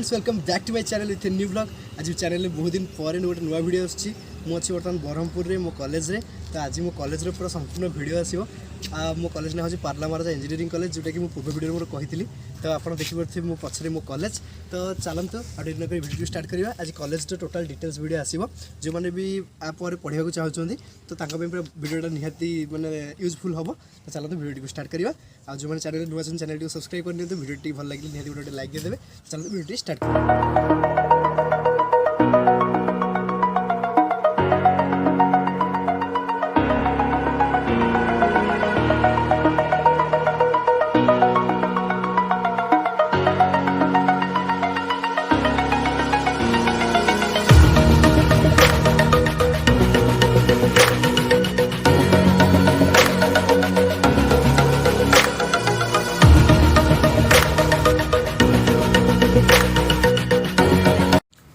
Friends welcome back to my channel with new blog. आज channel बहुत दिन पर गोटे नुआ वीडियो आसी बर्तमान ब्रह्मपुर में मो कॉलेज रे। तो आज मो कॉलेज रे पूरा संपूर्ण वीडियो आसो। मो कॉलेज ना हूँ पारला महाराजा इंजीनियरिंग कॉलेज जोटा कि पूर्व वीडियो में कही तो आप देखिपे मो पछरे मो कॉलेज। तो चलतु आडियो वीडियो स्टार्ट करवा। आज कॉलेज टोटल डिटेल्स वीडियो आसो जो मैंने भी आप पढ़ा चाहते तो पूरा वीडियोटा निहाती माने यूजफुल हम। तो चलते वीडियो स्टार्ट करवा। आज जो मैंने चैनल नुआ चैनल सब्सक्राइब करनी तो वीडियो भल लगे निहाती वीडियो लाइक देते। चलते वीडियो स्टार्ट कर।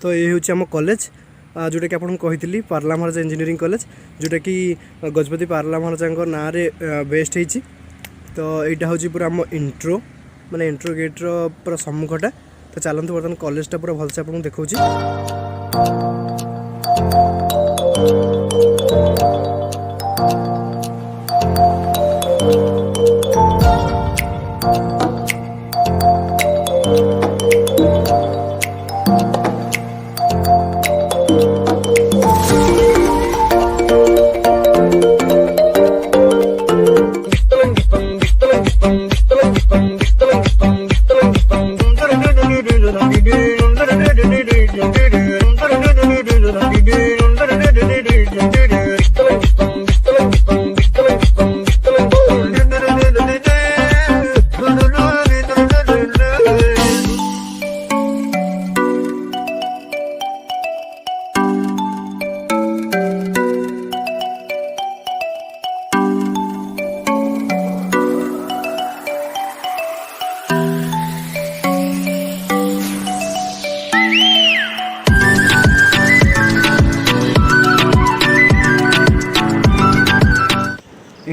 तो ये हूँ आम कॉलेज जोटा कि आपको कही पारला महाराजा इंजीनियरिंग कॉलेज जोटा कि गजपति पारला महाराजा ना रे बेस्ट होती। तो यहाँ हूँ पूरा आम इंट्रो माने इंट्रो गेट्र पूरा सम्मुखटा। तो चलते बर्तमान कॉलेजटा पूरा भलसे आपको देखा।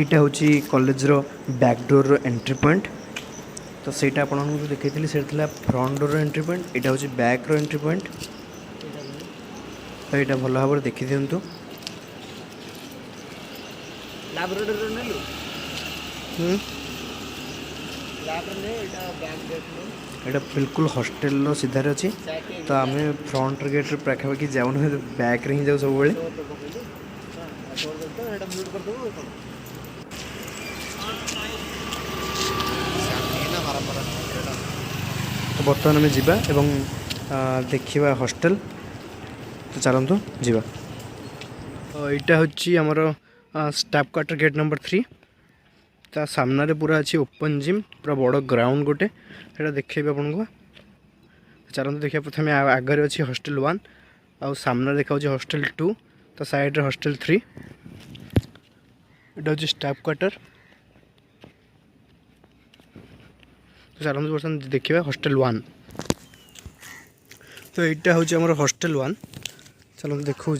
यहाँ हूँ कॉलेज रो बैकडोर रो एंट्री पॉइंट। तो सहीटा आपको देखी से फ्रंट डोर एंट्री पॉइंट। यहाँ हूँ बैक रो एंट्री पॉइंट। तो यहाँ भल भाव देखी दिंतु। यहाँ बिल्कुल हॉस्टेल सीधार अच्छी। तो आम फ्रंट गेट पाखापाखि जाऊन बैक रे ही जाऊ सब। बर्तमान आम जावा एवं देखा हॉस्टेल। तो चलतु जावा। तो यहाँ हूँ आमर स्टाफ क्वार्टर गेट नंबर 3। ता सामने पूरा अच्छी ओपन जिम पूरा बड़ ग्राउंड गोटे यहाँ देखेबी आपको। चलते देखिए प्रथम आगे अच्छी हॉस्टेल 1 आउ सामने देखा हॉस्टेल 2। तो साइड हॉस्टेल 3। यहाँ हूँ स्टाफ क्वार्टर। तो चलते बर्तमान देखा हॉस्टेल 1। तो यहाँ हूँ आम हॉस्टेल 1। चलते देखा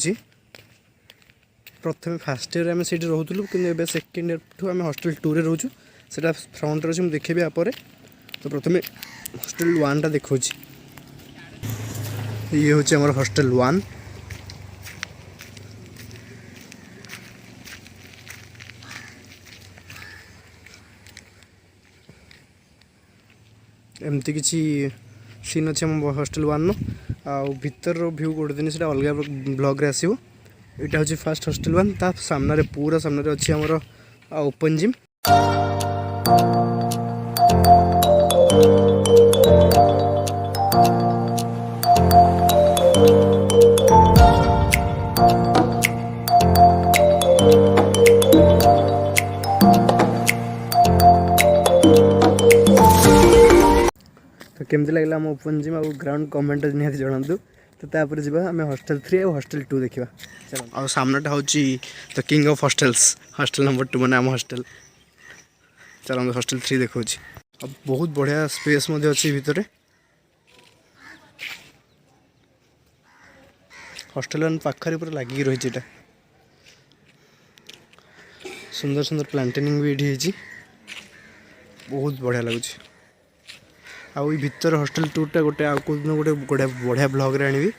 प्रथम फास्ट ईयर आम से रोलु कि सेकेंड ईयर ठू आम हॉस्टेल 2 रे रोचु। से फ्रंट अच्छे मुझे देखेबी आप। तो प्रथम हॉस्टेल 1 टा देखा। ये हूँ आम हॉस्टेल 1। एमती किसी सीन अच्छे हॉस्टेल 1 आउ भीतर व्यू गोटे दिन से अलग ब्लॉग रे आसो। यहाँ हूँ फास्ट हॉस्टेल 1। ता सामने पूरा सामने अच्छी आमर ओपन जिम। तो केमती लगे आम ओपन जिम आउ ग्राउंड कमेंट निहाती जनातु। तो तापर जी आम हॉस्टेल 3 और हॉस्टेल 2 देखा। चलो और सामनेटा हूँ तो king of hostels hostel number 2 मैंने आम हॉस्टेल। चलो हॉस्टेल 3 देखा। अब बहुत बढ़िया स्पेस अच्छी भितर। हॉस्टेल 1 पाखरे पूरा लगी रही। सुंदर सुंदर प्लांटेनिंग भी ये बहुत बढ़िया लगुच। आउ भितर हॉस्टल टूरटा गोटे आउ दिन गोटे बढ़िया ब्लॉग रे आनिबी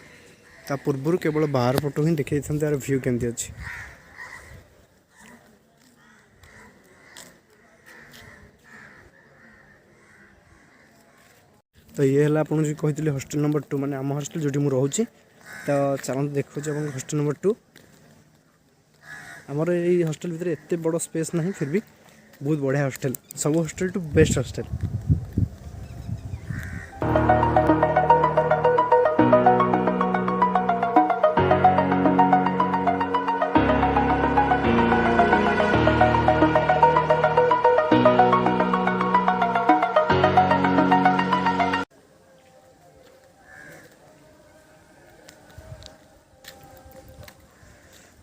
ता पूर्व केवल बाहर फोटो ही देखी तार व्यू केमती अच्छी। तो ये है आपको जो कही हॉस्टल नंबर 2 माने आम हॉस्टल जो मुझे रोचे। तो चलते देखो हॉस्टल नंबर 2 आमर ये हॉस्टल भितर एत बड़ स्पेस ना फिर भी बहुत बढ़िया हॉस्टल सब हॉस्टल टू बेस्ट हॉस्टल।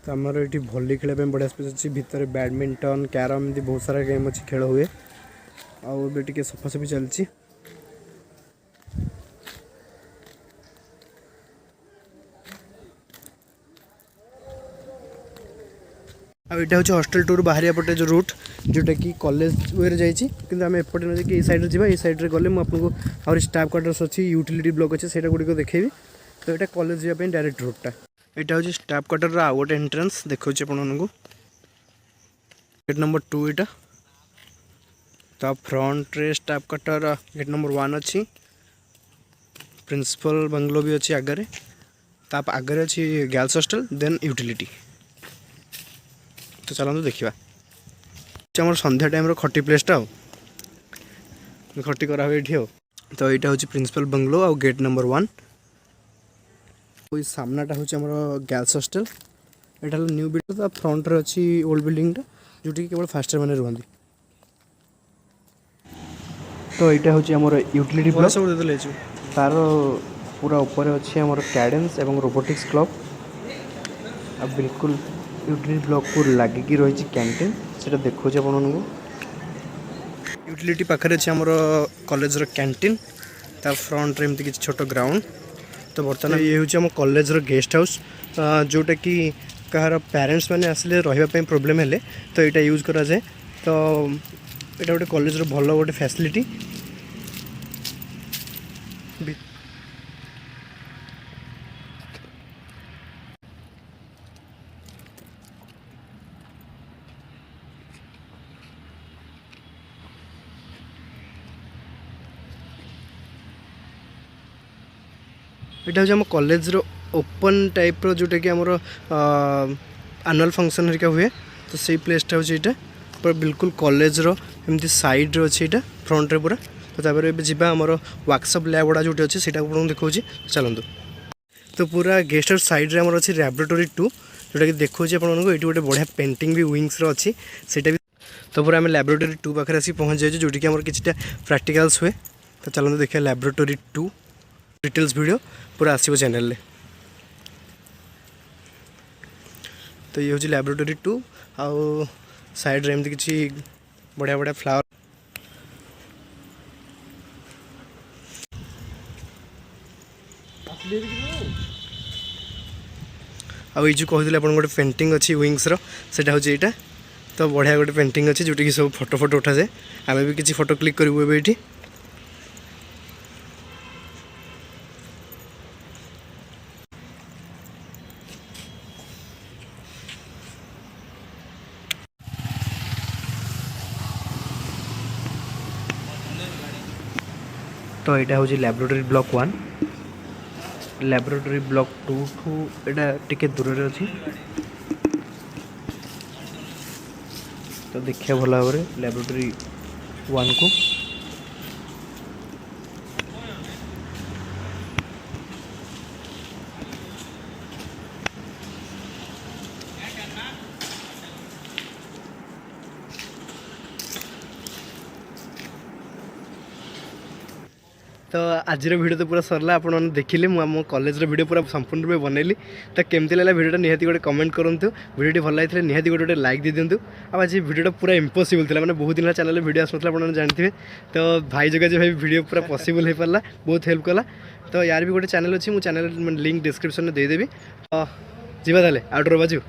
तो आमर ये भली खेल बढ़िया स्पेस अच्छी भितर बैडमिंटन कैरम एमती बहुत सारा गेम अच्छी खेल हुए आगे सफासफी चलती। आईटा हूँ हॉस्टल टूर बाहर पटे जो रूट जोटा कि कॉलेज वे जाइए आम एपटे न जाए सैड्रे जावा ये सैड्रे गले मुझे आउट स्टाफ क्वार्टर्स अच्छी यूटिलिटी ब्लॉक अच्छे से गुड़िक देखेबी। तो यहाँ कॉलेज जावाई डायरेक्ट रूटा यहाँ हूँ स्टाफ क्वार्टर आउ गोटे एंट्रेंस देखा आपको गेट नंबर 2 यहाँ तो फ्रंट रे स्टाफ क्वार्टर गेट नंबर 1 अच्छी प्रिंसिपल बंगलो भी अच्छी आगे ताप आगे अच्छी गर्ल्स हॉस्टल देन यूटिलिटी। तो चलते देखा आम संध्या टाइम खटी प्लेसटा खटी करा हुए ये। तो यहाँ हूँ प्रिंसिपल बंगलो आउ गेट नंबर 1 सामनाटा हूँ आम गर्ल्स हॉस्टल यहाँ न्यू बिल्डिंग तो फ्रंट रे अच्छी ओल्ड बिल्डिंगटा जोटि केवल फास्ट मैंने रुहति। तो यहाँ हूँ आम यूटिलिटी ब्लॉक तार पूरा ऊपर अच्छी आम कैडेंस एवं रोबोटिक्स क्लब आ बिल्कुल यूटिलिटी ब्लॉक को लगिकी रही कैंटीन से देखो आपको यूटिलिटी पाखे अच्छे आम कॉलेज कैंटीन ता फ्रंट रे एमती किसी छोट ग्राउंड। तो बर्तमान ये हूँ आम कॉलेज गेस्ट हाउस जोटा कि कहार पेरेंट्स मैंने आसिले रही प्रोब्लेम हेले तो यहाँ यूज करा जाए। तो यहाँ गोटे कॉलेज भल गोटे फैसिलिटी यहाँ हूँ आम कॉलेज ओपन टाइप जोटा कि आमर एनुअल फंक्शन हरिका हुए तो सही प्लेसटा हूँ यहाँ पूरा बिल्कुल कॉलेज एमती साइड अच्छे यहाँ फ्रंट रे पूरा। तो तापर ए जावा आमर वर्कशॉप लैब गुड़ा जो अच्छे से देखा चलतु। तो पूरा गेस्ट हाउस साइड रे आमर अच्छी लैबोरेटरी 2 जोटा कि देखा आपको ये गोटे बढ़िया पेंटिंग भी विंग्स अच्छी सेटा भी। तो पूरा आम लैबोरेटरी 2 पाखे आसी पहुँच जाए जोटी कि किसी प्रैक्टिकल्स हुए। तो चलते देखिए लैबोरेटरी 2 डिटेल्स वीडियो पूरा आसो चैनल रे। तो ये हूँ लैबोरेटरी 2 आउ साइड रे एमती किसी बढ़िया बढ़िया फ्लावर आउ ये जो कहते आप गोटे पेंटिंग अच्छी विंग्स सेटा हूँ यहाँ। तो बढ़िया गोटे पेंटिंग अच्छी जोटी कि सब फोटो फोटो उठा जाए आम भी किसी फोटो क्लिक करूँ ये। तो यहाँ हूँ लैबोरेटरी ब्लॉक 1 लैबोरेटरी ब्लॉक 2 ठू एटा टिके दूर अच्छी। तो देखिए भल भाव लैबोरेटरी 1 को तो आज वीडियो तो पूरा सरला आप देखिले मो कॉलेज वीडियो पूरा संपूर्ण रूप बनैली। तो केमती लगा वीडियो निहाती गोटे कमेंट करूँ वीडियो भल लगी निहाती गोटे लाइक दे दिंतु। आज वीडियो पूरा इम्पॉसिबल था मैंने बहुत दिन चैनल वीडियो आसुला आप जानते तो भाई जगह भाई वीडियो पूरा पॉसिबल हो पारा बहुत हेल्प कला। तो यार भी गोटे चैनल अच्छी मुझे चैनल लिंक डिस्क्रिप्शन में देदेवी। जीवा ताले आउटरो बाजू